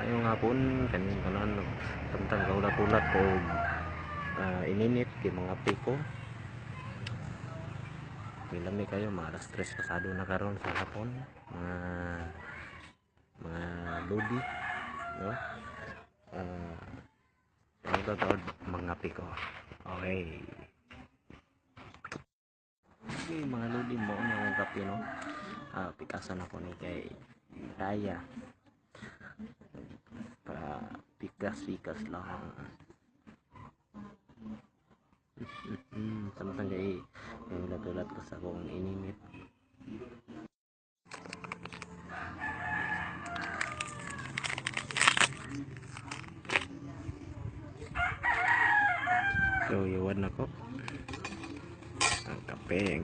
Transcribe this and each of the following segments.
Ngayong hapon kaning kanan tentang kaulat-ulat ko ininit kay mga piko. Milami kayo mga alas 3 pasado na karon sa hapon. Mga lodi, no? Tawag mga piko. Okay. Okay, mga lodi mo na ang kape, no? Pikasan ako ni kay Kaya. Para pikas-pikas lang. Samtang kay ulat-ulat ko sa akong ininit. So, iwan ako. Ang kape.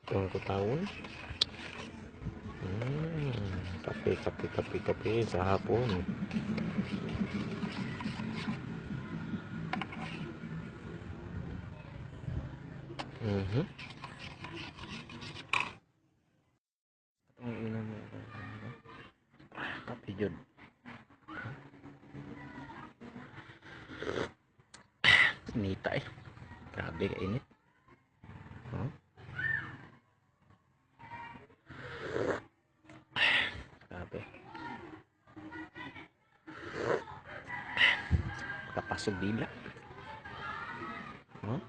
Itong kutawon. Kape sa hapon. Ang ina mo. Kape jud. Nita eh. Grabe ka init. Huh? Grabe. Kapasok dila. Huh?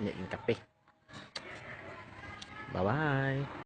Ini kape. Bye-bye.